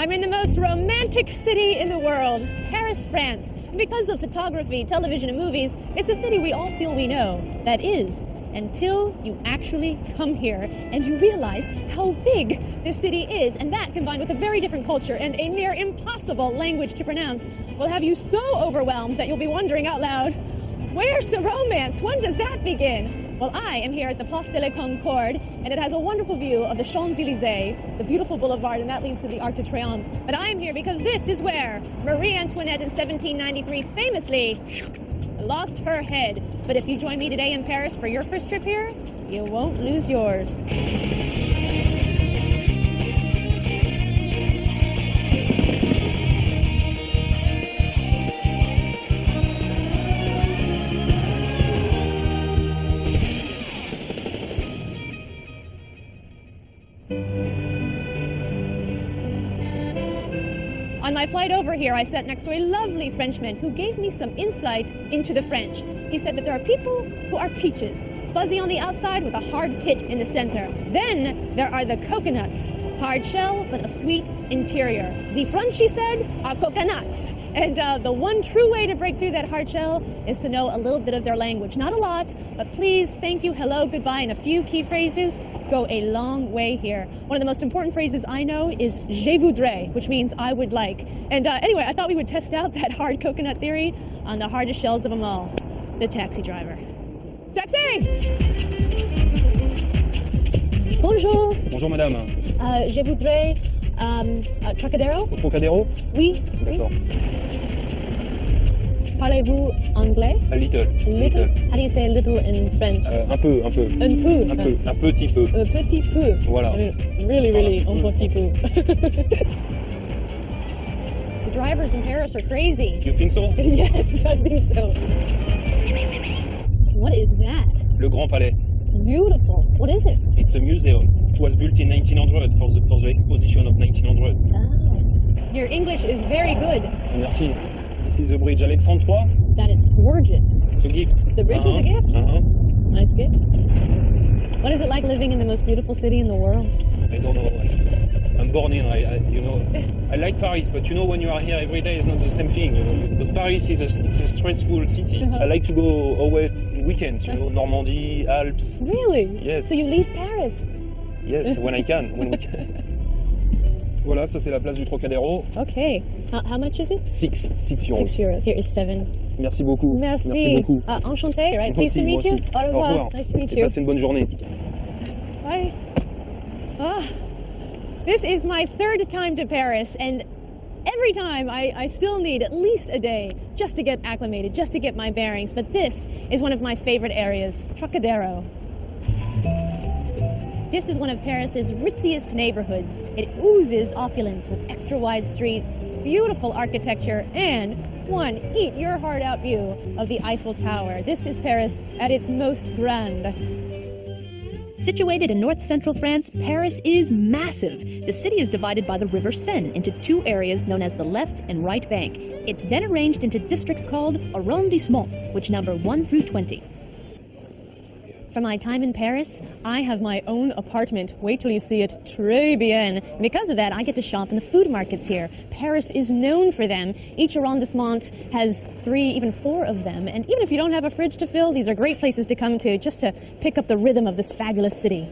I'm in the most romantic city in the world, Paris, France. And because of photography, television, and movies, it's a city we all feel we know. That is, until you actually come here and you realize how big this city is. And that, combined with a very different culture and a near impossible language to pronounce, will have you so overwhelmed that you'll be wondering out loud, where's the romance? When does that begin? Well, I am here at the Place de la Concorde, and it has a wonderful view of the Champs-Élysées, the beautiful boulevard, and that leads to the Arc de Triomphe. But I am here because this is where Marie Antoinette in 1793 famously lost her head. But if you join me today in Paris for your first trip here, you won't lose yours. On my flight over here, I sat next to a lovely Frenchman who gave me some insight into the French. He said that there are people who are peaches, fuzzy on the outside with a hard pit in the center. Then there are the coconuts, hard shell but a sweet interior. The French, she said, are coconuts. And the one true way to break through that hard shell is to know a little bit of their language. Not a lot, but please, thank you, hello, goodbye, and a few key phrases go a long way here. One of the most important phrases I know is je voudrais, which means I would like. And anyway, I thought we would test out that hard coconut theory on the hardest shells of them all, the taxi driver. Taxi! Bonjour. Bonjour madame. Je voudrais Trocadero? Trocadero? Oui. D'accord. Parlez-vous anglais? A little. Little? How do you say little in French? Un peu. Un peu. Un petit peu. Un petit peu. Voilà. Really, un petit peu. The drivers in Paris are crazy. You think so? Yes, I think so. What is that? Le Grand Palais. Beautiful. What is it? It's a museum. It was built in 1900 for the exposition of 1900. Ah. Your English is very good. Merci. This is the bridge Alexandre III. That is gorgeous. It's a gift. The bridge was a gift? Nice gift. What is it like living in the most beautiful city in the world? I don't know. I'm born in, I like Paris, but you know, when you are here every day, it's not the same thing, you know, because Paris is a stressful city. I like to go away in weekends, you know, Normandy, Alps. Really? Yes. So you leave Paris? Yes, when we can. Voilà, ça c'est la place du Trocadéro. Okay. How much is it? 6 euros. 6 euros. Here is 7. Merci beaucoup. Merci. beaucoup. Enchanté, right? Pleased to meet you. Au revoir. Nice to meet you. Passez une bonne journée. Bye. This is my third time to Paris, and every time I still need at least a day just to get acclimated, just to get my bearings. But this is one of my favorite areas, Trocadero. This is one of Paris's ritziest neighborhoods. It oozes opulence with extra wide streets, beautiful architecture, and one eat-your-heart-out view of the Eiffel Tower. This is Paris at its most grand. Situated in north-central France, Paris is massive. The city is divided by the River Seine into two areas known as the left and right bank. It's then arranged into districts called arrondissements, which number 1 through 20. For my time in Paris, I have my own apartment. Wait till you see it. Très bien. Because of that, I get to shop in the food markets here. Paris is known for them. Each arrondissement has 3, even 4 of them. And even if you don't have a fridge to fill, these are great places to come to just to pick up the rhythm of this fabulous city.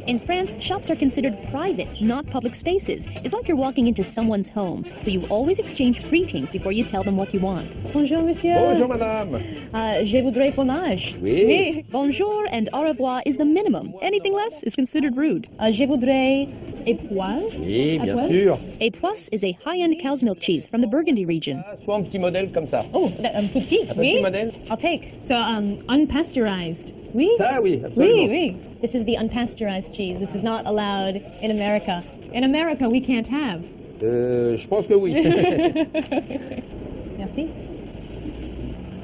In France, shops are considered private, not public spaces. It's like you're walking into someone's home, so you always exchange greetings before you tell them what you want. Bonjour, monsieur. Bonjour, madame. Je voudrais fromage. Oui. Bonjour and au revoir is the minimum. Anything less is considered rude. Je voudrais époisse. Oui, bien sûr. Époisse is a high-end cow's milk cheese from the Burgundy region. Soit un petit modèle comme ça. Oh, un petit. Un petit modèle. I'll take. So, unpasteurized. Oui. Ça, oui, absolument. Oui. This is the unpasteurized cheese. This is not allowed in America. In America, we can't have. Je pense que oui. Merci.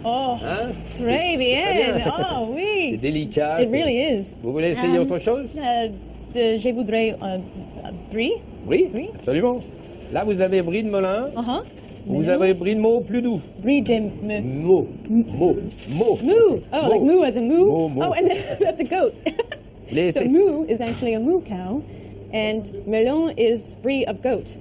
Oh, Hein? très bien. Très bien. Oh, oui. C'est délicat. It really is. Vous voulez essayer autre chose? Je voudrais brie. Oui, absolument. Là, vous avez brie de Melun. Vous avez brie de Meaux plus doux. Brie de Meaux. Moo. Oh, like moo as a moo? Moo. Oh, and that's a goat. So moo is actually a moo cow. and melon is brie of goat.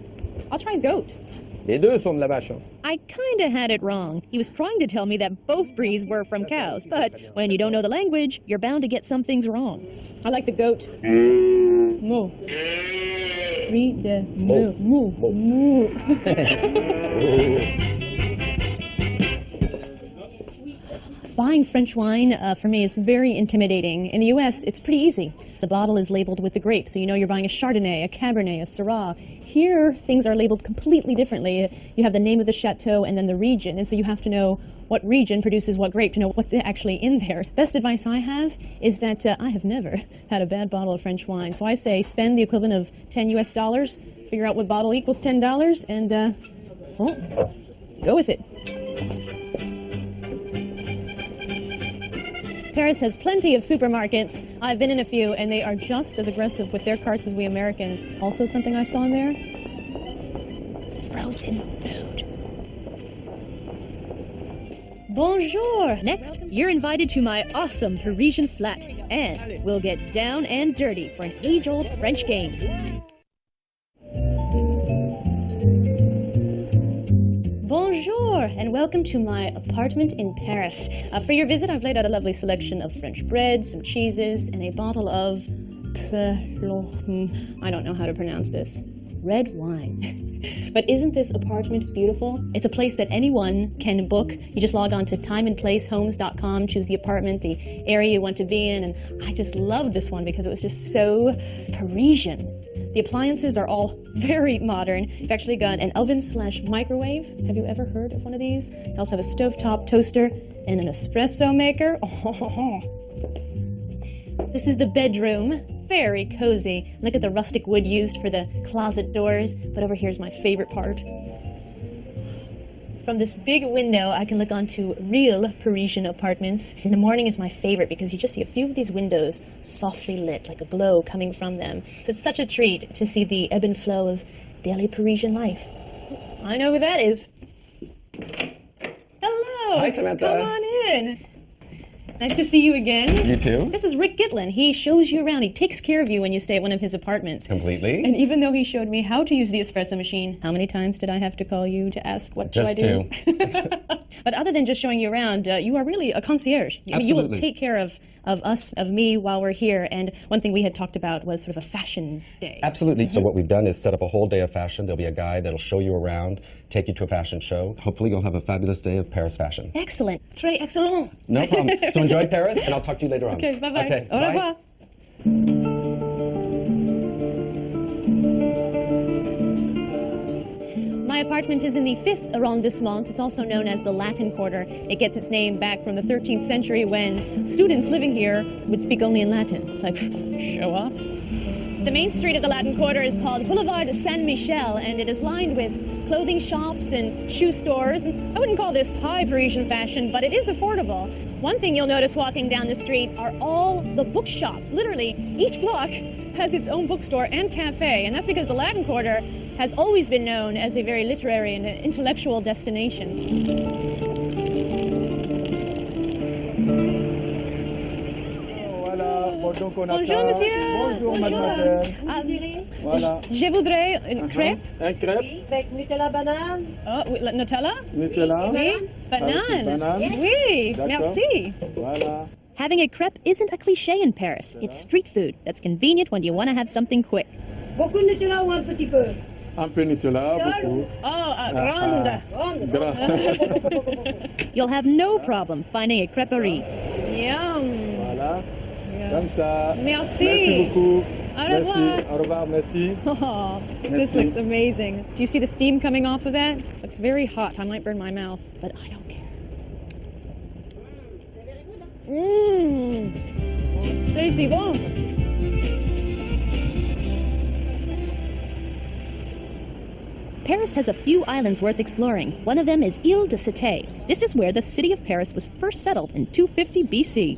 I'll try goat. Les deux sont de la vache. I kinda had it wrong. He was trying to tell me that both bries were from cows, but when you don't know the language, you're bound to get some things wrong. I like the goat. Moo. Brie de moo. Moo. Moo. Buying French wine, for me, is very intimidating. In the U.S., it's pretty easy. The bottle is labeled with the grape, so you know you're buying a Chardonnay, a Cabernet, a Syrah. Here, things are labeled completely differently. You have the name of the chateau and then the region, and so you have to know what region produces what grape to know what's actually in there. Best advice I have is that I have never had a bad bottle of French wine, so I say spend the equivalent of $10 US, figure out what bottle equals $10, and, well, go with it. Paris has plenty of supermarkets. I've been in a few, and they are just as aggressive with their carts as we Americans. Also, something I saw in there, frozen food. Bonjour! Next, you're invited to my awesome Parisian flat, and we'll get down and dirty for an age-old French game. Bonjour, and welcome to my apartment in Paris. For your visit, I've laid out a lovely selection of French bread, some cheeses, and a bottle of I don't know how to pronounce this. Red wine. But isn't this apartment beautiful? It's a place that anyone can book. You just log on to timeandplacehomes.com, choose the apartment, the area you want to be in, and I just loved this one because it was just so Parisian. The appliances are all very modern. You've actually got an oven/microwave. Have you ever heard of one of these? You also have a stovetop toaster and an espresso maker. Oh. This is the bedroom. Very cozy. Look at the rustic wood used for the closet doors. But over here's my favorite part. From this big window, I can look onto real Parisian apartments. In the morning is my favorite because you just see a few of these windows softly lit, like a glow coming from them. So it's such a treat to see the ebb and flow of daily Parisian life. I know who that is. Hello. Hi, Samantha. Come on in. Nice to see you again. You too. This is Rick Gitlin. He shows you around. He takes care of you when you stay at one of his apartments. Completely. And even though he showed me how to use the espresso machine, how many times did I have to call you to ask what do I do? Just two. But other than just showing you around, you are really a concierge. I mean, you will take care of us, of me, while we're here. And one thing we had talked about was sort of a fashion day. Absolutely. So what we've done is set up a whole day of fashion. There'll be a guide that'll show you around, take you to a fashion show. Hopefully you'll have a fabulous day of Paris fashion. Excellent. Très excellent. No problem. So enjoy Paris, and I'll talk to you later on. Okay, bye-bye. Okay, Au revoir. My apartment is in the 5th arrondissement. It's also known as the Latin Quarter. It gets its name back from the 13th century when students living here would speak only in Latin. It's like, show-offs. The main street of the Latin Quarter is called Boulevard de Saint-Michel, and it is lined with clothing shops and shoe stores. And I wouldn't call this high Parisian fashion, but it is affordable. One thing you'll notice walking down the street are all the bookshops. Literally, each block has its own bookstore and cafe, and that's because the Latin Quarter has always been known as a very literary and intellectual destination. Donc on Bonjour, monsieur. Bonjour, mademoiselle. Voilà. Je voudrais une crêpe. Un crêpe. Avec Nutella banane. Oh, oui, Nutella? Nutella. Oui, banane. Banane. Oui, D'accord. merci. Voilà. Having a crepe isn't a cliche in Paris. It's street food that's convenient when you want to have something quick. Beaucoup de Nutella ou un petit peu? Un peu Nutella, beaucoup. Oh, grande. You'll have no problem finding a creperie. Yum. Voilà. Comme ça. Merci. Merci beaucoup. Au revoir. Merci. Au revoir, merci. Oh, this Merci. looks amazing. Do you see the steam coming off of that? Looks very hot. I might burn my mouth, but I don't care. Mmm. C'est bon. Paris has a few islands worth exploring. One of them is Ile de Cité. This is where the city of Paris was first settled in 250 BC.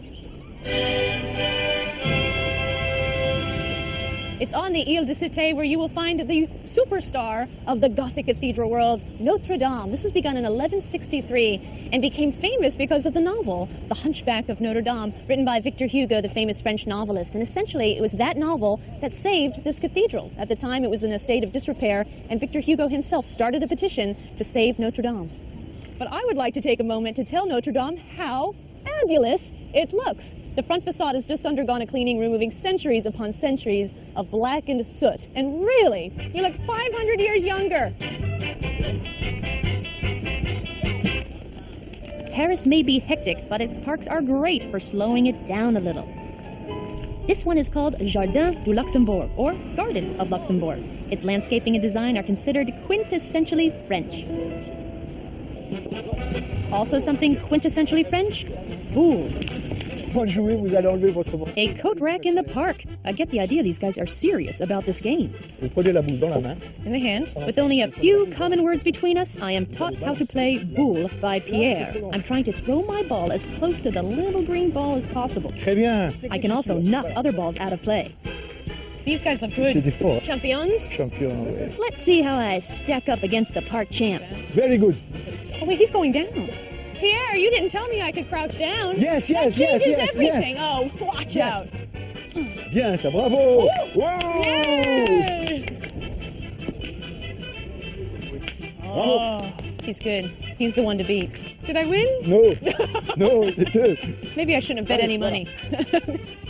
It's on the Ile de Cité where you will find the superstar of the Gothic cathedral world, Notre Dame. This was begun in 1163 and became famous because of the novel, The Hunchback of Notre Dame, written by Victor Hugo, the famous French novelist. And essentially, it was that novel that saved this cathedral. At the time, it was in a state of disrepair, and Victor Hugo himself started a petition to save Notre Dame. But I would like to take a moment to tell Notre Dame how fabulous it looks. The front facade has just undergone a cleaning, removing centuries upon centuries of blackened soot. And really, you look 500 years younger. Paris may be hectic, but its parks are great for slowing it down a little. This one is called Jardin du Luxembourg, or Garden of Luxembourg. Its landscaping and design are considered quintessentially French. Also something quintessentially French? Boule. A coat rack in the park. I get the idea these guys are serious about this game. In the hand. With only a few common words between us, I am taught how to play boule by Pierre. I'm trying to throw my ball as close to the little green ball as possible. I can also knock other balls out of play. These guys look good. Champions? Let's see how I stack up against the park champs. Very good. Oh, wait, he's going down. Pierre, you didn't tell me I could crouch down. Yes, that changes everything. Oh, watch out. Bien, ça, bravo. Wow. Yay! Oh, he's good. He's the one to beat. Did I win? No. No, c'est eux. Maybe I shouldn't have bet any money.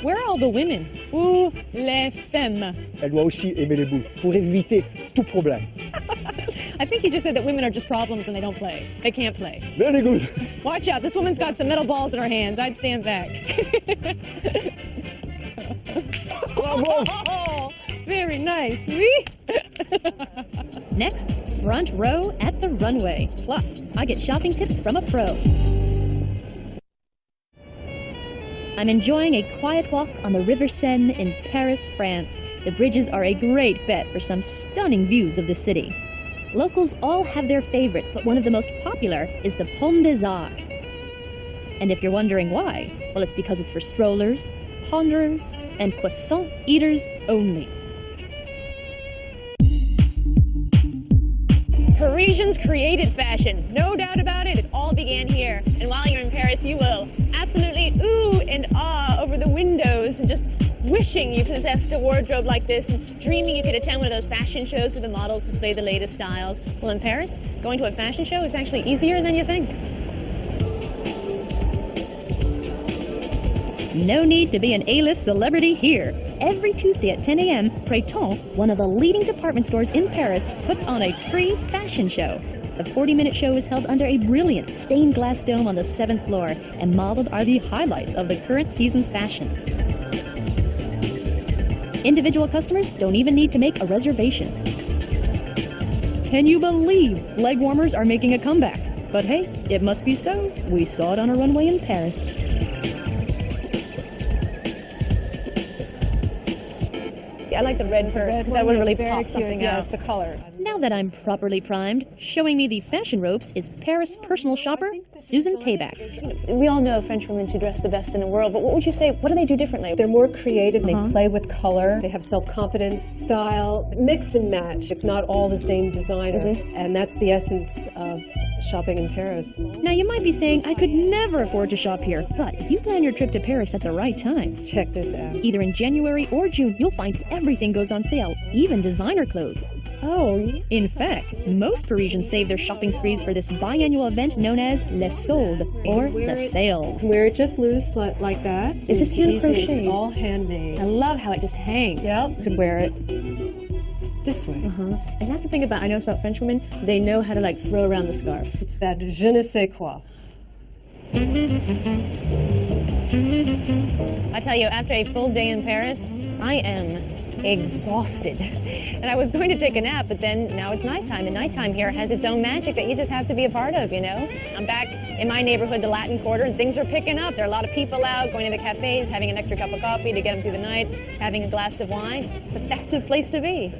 Where are all the women? Où les femmes? Elle doit aussi aimer les boules pour éviter tout problème. I think he just said that women are just problems and they don't play. They can't play. Very good. Watch out. This woman's got some metal balls in her hands. I'd stand back. Bravo. Oh, very nice. Oui? Next, front row at the runway. Plus, I get shopping tips from a pro. I'm enjoying a quiet walk on the River Seine in Paris, France. The bridges are a great bet for some stunning views of the city. Locals all have their favorites, but one of the most popular is the Pont des Arts. And if you're wondering why, well, it's because it's for strollers, ponderers, and croissant eaters only. Parisians created fashion. No doubt about it. It all began here. And while you're in Paris, you will absolutely ooh and ah over the windows and just wishing you possessed a wardrobe like this and dreaming you could attend one of those fashion shows where the models display the latest styles. Well, in Paris, going to a fashion show is actually easier than you think. No need to be an A-list celebrity here. Every Tuesday at 10 a.m., Printemps, one of the leading department stores in Paris, puts on a free fashion show. The 40-minute show is held under a brilliant stained glass dome on the 7th floor, and modeled are the highlights of the current season's fashions. Individual customers don't even need to make a reservation. Can you believe leg warmers are making a comeback? But hey, it must be so. We saw it on a runway in Paris. I like the red purse because that would really pop something out. Yes, the color. Now that I'm properly primed, showing me the fashion ropes is Paris personal shopper Susan Tayback. We all know French women to dress the best in the world, but what would you say, what do they do differently? They're more creative, they play with color, they have self-confidence, style, mix and match. It's not all the same designer, and that's the essence of shopping in Paris. Now you might be saying, I could never afford to shop here, but if you plan your trip to Paris at the right time, check this out. Either in January or June, you'll find everything goes on sale, even designer clothes. Oh, in fact, most Parisians save their shopping sprees for this biannual event known as Les Soldes, or the sales. Wear it just loose like that. It's just hand crocheted. It's all handmade. I love how it just hangs. Yep. You could wear it this way. And that's the thing I notice about French women, they know how to like throw around the scarf. It's that je ne sais quoi. I tell you, after a full day in Paris, I am exhausted. And I was going to take a nap, but then now it's nighttime, and nighttime here has its own magic that you just have to be a part of, you know? I'm back in my neighborhood, the Latin Quarter, and things are picking up. There are a lot of people out going to the cafes, having an extra cup of coffee to get them through the night, having a glass of wine. It's a festive place to be.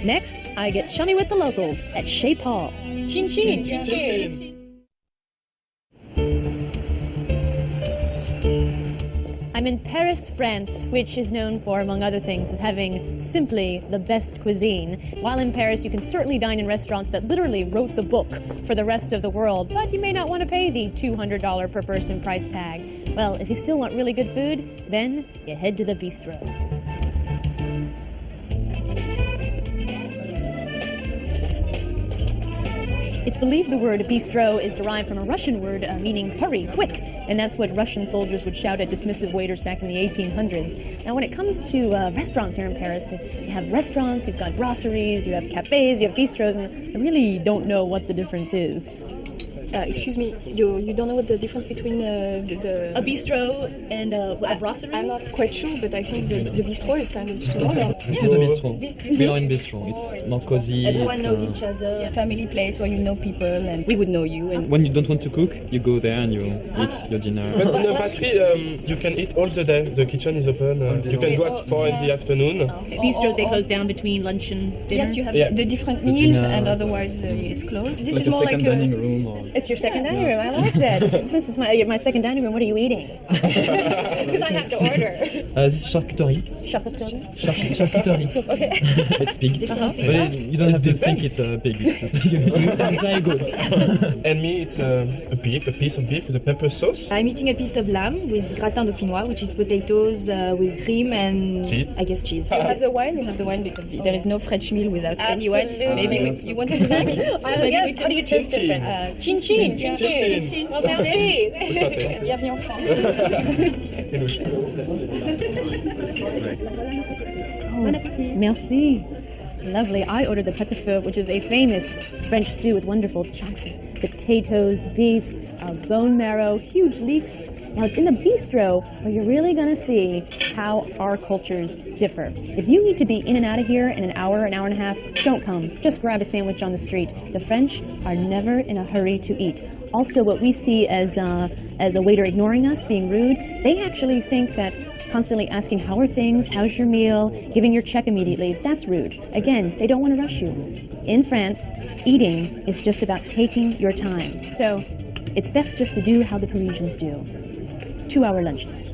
Next, I get chummy with the locals at Chez Paul. Chin chin. Chin chin. I'm in Paris, France, which is known for, among other things, as having simply the best cuisine. While in Paris, you can certainly dine in restaurants that literally wrote the book for the rest of the world, but you may not want to pay the $200 per person price tag. Well, if you still want really good food, then you head to the bistro. It's believed the word bistro is derived from a Russian word meaning hurry, quick, and that's what Russian soldiers would shout at dismissive waiters back in the 1800s. Now, when it comes to restaurants here in Paris, you have restaurants, you've got brasseries, you have cafes, you have bistros, and I really don't know what the difference is. Excuse me, you don't know what the difference between a bistro and a brasserie? I'm not quite sure, but I think the bistro is kind of smaller. This is a bistro. We are in bistro. It's more cozy. Everyone knows each other. A family place where you know people, and we would know you. And when you don't want to cook, you go there and you eat your dinner. But in a brasserie, you can eat all the day. The kitchen is open. You can go at 4 in the afternoon. Bistros, they close down between lunch and dinner? Yes, you have the different meals, and otherwise it's closed. This is more like a dining room. It's your second dining room. I like that. Since it's my second dining room, what are you eating? Because I have to order. This is charcuterie. Charcuterie? Charcuterie. Okay. It's pig. But you don't have to think it's a pig. It's very good. And me, it's a piece of beef with a pepper sauce. I'm eating a piece of lamb with gratin dauphinois, which is potatoes with cream and cheese. I guess cheese. You have the wine. You have the wine because there is no French meal without any wine. Maybe you want to drink? Yes. How do you taste different? Chin chin. Chin chin. Well, merci. Bienvenue en France. Merci. Lovely. I ordered the pot-au-feu, which is a famous French stew with wonderful chunks of potatoes, beef, bone marrow, huge leeks. Now, it's in the bistro where you're really going to see how our cultures differ. If you need to be in and out of here in an hour and a half, don't come. Just grab a sandwich on the street. The French are never in a hurry to eat. Also, what we see as a waiter ignoring us, being rude, they actually think that constantly asking, how are things, how's your meal, giving your check immediately, that's rude. Again, they don't want to rush you. In France, eating is just about taking your time. So it's best just to do how the Parisians do. 2-hour lunches.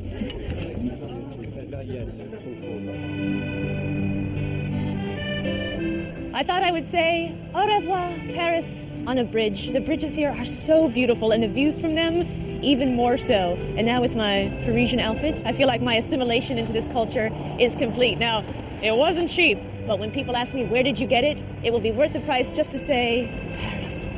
I thought I would say au revoir, Paris, on a bridge. The bridges here are so beautiful, and the views from them even more so. And now with my Parisian outfit, I feel like my assimilation into this culture is complete. Now, it wasn't cheap, but when people ask me, where did you get it? It will be worth the price just to say, Paris.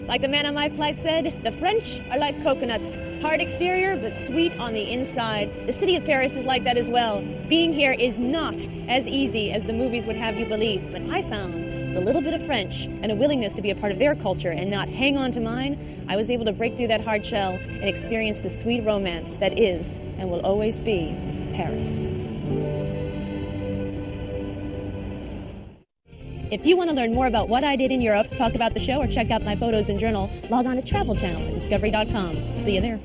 Like the man on my flight said, the French are like coconuts. Hard exterior, but sweet on the inside. The city of Paris is like that as well. Being here is not as easy as the movies would have you believe, but I found a little bit of French and a willingness to be a part of their culture and not hang on to mine. I was able to break through that hard shell and experience the sweet romance that is and will always be Paris. If you want to learn more about what I did in Europe, talk about the show, or check out my photos and journal, log on to Travel Channel at discovery.com. See you there.